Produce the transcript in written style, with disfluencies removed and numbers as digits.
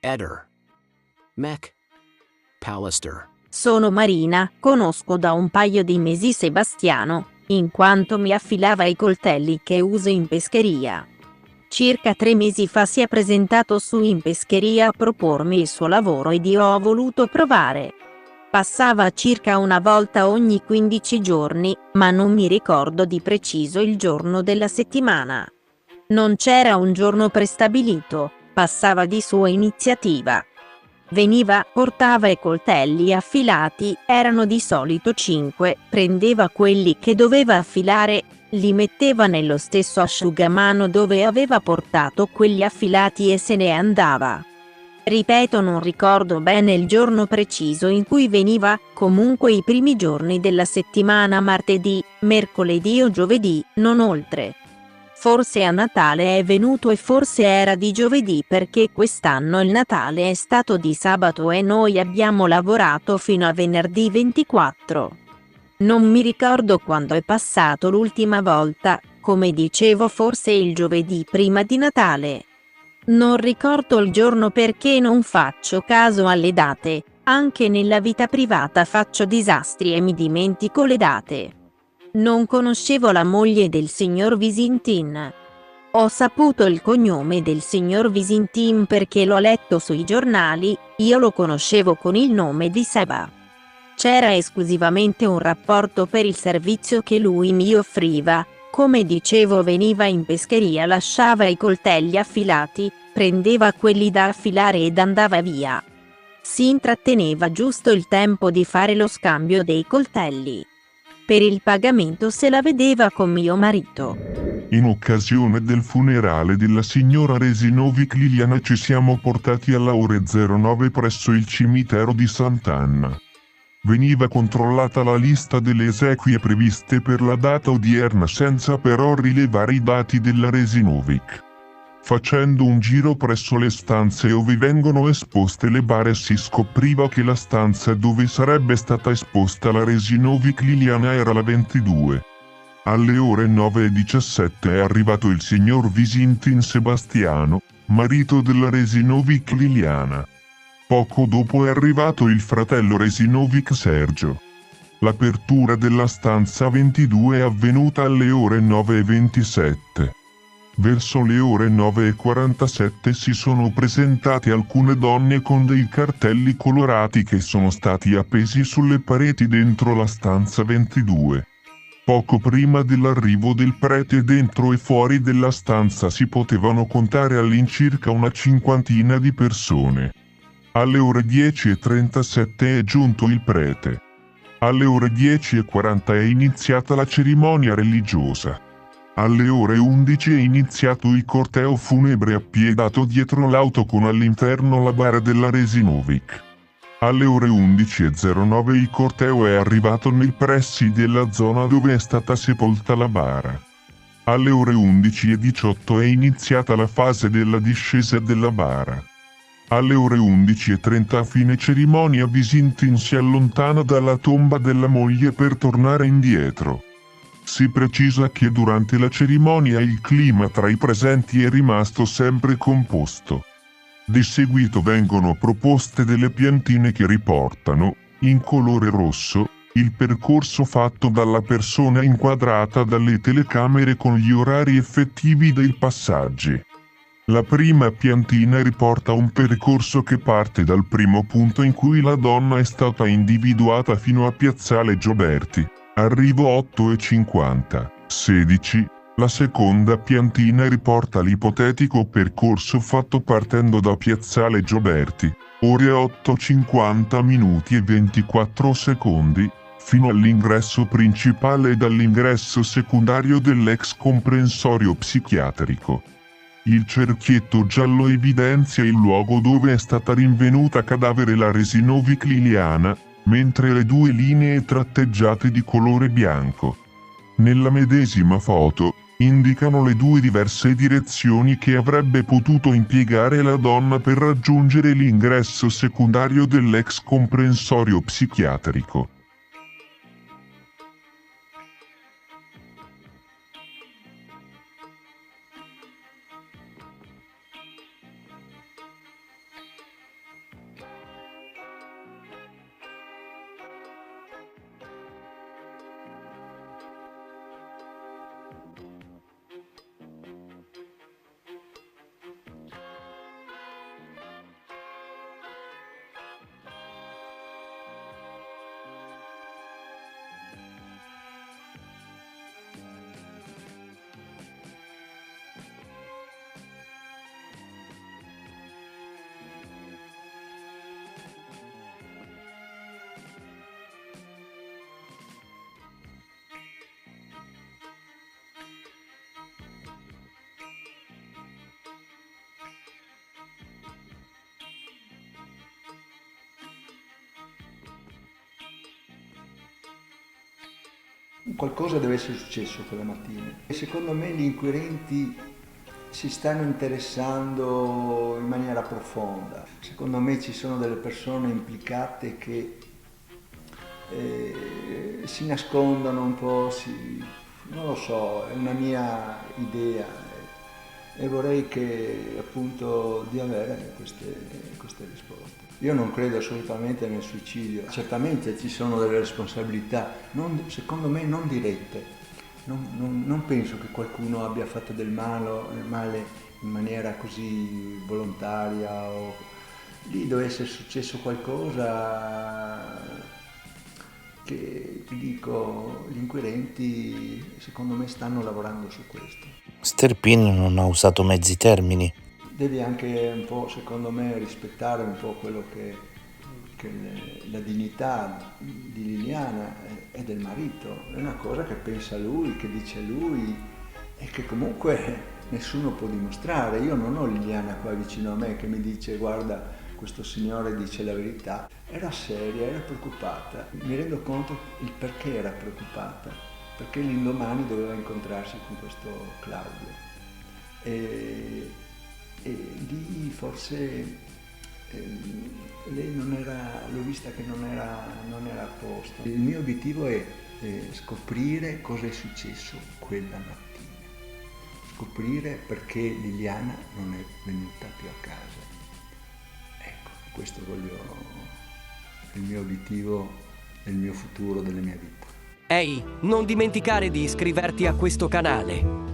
Eder. Mech. Pallister. Sono Marina, conosco da un paio di mesi Sebastiano, in quanto mi affilava i coltelli che uso in pescheria. Circa 3 mesi fa si è presentato su in pescheria a propormi il suo lavoro ed io ho voluto provare. Passava circa una volta ogni 15 giorni, ma non mi ricordo di preciso il giorno della settimana. Non c'era un giorno prestabilito, passava di sua iniziativa. Veniva, portava i coltelli affilati, erano di solito 5, prendeva quelli che doveva affilare, li metteva nello stesso asciugamano dove aveva portato quelli affilati e se ne andava. Ripeto, non ricordo bene il giorno preciso in cui veniva, comunque i primi giorni della settimana, martedì, mercoledì o giovedì, non oltre. Forse a Natale è venuto e forse era di giovedì perché quest'anno il Natale è stato di sabato e noi abbiamo lavorato fino a venerdì 24. Non mi ricordo quando è passato l'ultima volta, come dicevo forse il giovedì prima di Natale. Non ricordo il giorno perché non faccio caso alle date, anche nella vita privata faccio disastri e mi dimentico le date. Non conoscevo la moglie del signor Visintin. Ho saputo il cognome del signor Visintin perché l'ho letto sui giornali, io lo conoscevo con il nome di Seba. C'era esclusivamente un rapporto per il servizio che lui mi offriva, come dicevo veniva in pescheria, lasciava i coltelli affilati, prendeva quelli da affilare ed andava via. Si intratteneva giusto il tempo di fare lo scambio dei coltelli. Per il pagamento se la vedeva con mio marito. In occasione del funerale della signora Resinovic Liliana ci siamo portati alla ore 09 presso il cimitero di Sant'Anna. Veniva controllata la lista delle esequie previste per la data odierna senza però rilevare i dati della Resinovic. Facendo un giro presso le stanze ove vengono esposte le bare si scopriva che la stanza dove sarebbe stata esposta la Resinovic Liliana era la 22. Alle ore 9:17 è arrivato il signor Visintin Sebastiano, marito della Resinovic Liliana. Poco dopo è arrivato il fratello Resinovic Sergio. L'apertura della stanza 22 è avvenuta alle ore 9:27. Verso le ore 9:47 si sono presentate alcune donne con dei cartelli colorati che sono stati appesi sulle pareti dentro la stanza 22. Poco prima dell'arrivo del prete dentro e fuori della stanza si potevano contare all'incirca una cinquantina di persone. Alle ore 10:37 è giunto il prete. Alle ore 10:40 è iniziata la cerimonia religiosa. Alle ore 11 è iniziato il corteo funebre appiedato dietro l'auto con all'interno la bara della Resinovic. Alle ore 11:09 il corteo è arrivato nei pressi della zona dove è stata sepolta la bara. Alle ore 11:18 è iniziata la fase della discesa della bara. Alle ore 11:30 a fine cerimonia Visintin si allontana dalla tomba della moglie per tornare indietro. Si precisa che durante la cerimonia il clima tra i presenti è rimasto sempre composto. Di seguito vengono proposte delle piantine che riportano, in colore rosso, il percorso fatto dalla persona inquadrata dalle telecamere con gli orari effettivi dei passaggi. La prima piantina riporta un percorso che parte dal primo punto in cui la donna è stata individuata fino a Piazzale Gioberti, arrivo 8:50, 16. La seconda piantina riporta l'ipotetico percorso fatto partendo da Piazzale Gioberti, ore 8:50 minuti e 24 secondi, fino all'ingresso principale e dall'ingresso secondario dell'ex comprensorio psichiatrico. Il cerchietto giallo evidenzia il luogo dove è stata rinvenuta cadavere la Resinovic Liliana, mentre le due linee tratteggiate di colore bianco nella medesima foto indicano le due diverse direzioni che avrebbe potuto impiegare la donna per raggiungere l'ingresso secondario dell'ex comprensorio psichiatrico. Qualcosa deve essere successo quella mattina. E secondo me gli inquirenti si stanno interessando in maniera profonda. Secondo me ci sono delle persone implicate che si nascondono un po', non lo so, è una mia idea e vorrei che appunto di avere queste risposte. Io non credo assolutamente nel suicidio, certamente ci sono delle responsabilità, secondo me non dirette. Non penso che qualcuno abbia fatto del male in maniera così volontaria o lì deve essere successo qualcosa che, ti dico, gli inquirenti secondo me stanno lavorando su questo. Sterpin non ha usato mezzi termini. Devi anche un po', secondo me, rispettare un po' quello che la dignità di Liliana e del marito. È una cosa che pensa lui, che dice lui e che comunque nessuno può dimostrare. Io non ho Liliana qua vicino a me che mi dice guarda, questo signore dice la verità. Era seria, era preoccupata. Mi rendo conto il perché era preoccupata, perché l'indomani doveva incontrarsi con questo Claudio. E lì forse lei non era, l'ho vista che non era a posto. Il mio obiettivo è scoprire cosa è successo quella mattina, scoprire perché Liliana non è venuta più a casa. Ecco, questo è il mio obiettivo nel mio futuro, della mia vita. Ehi, non dimenticare di iscriverti a questo canale.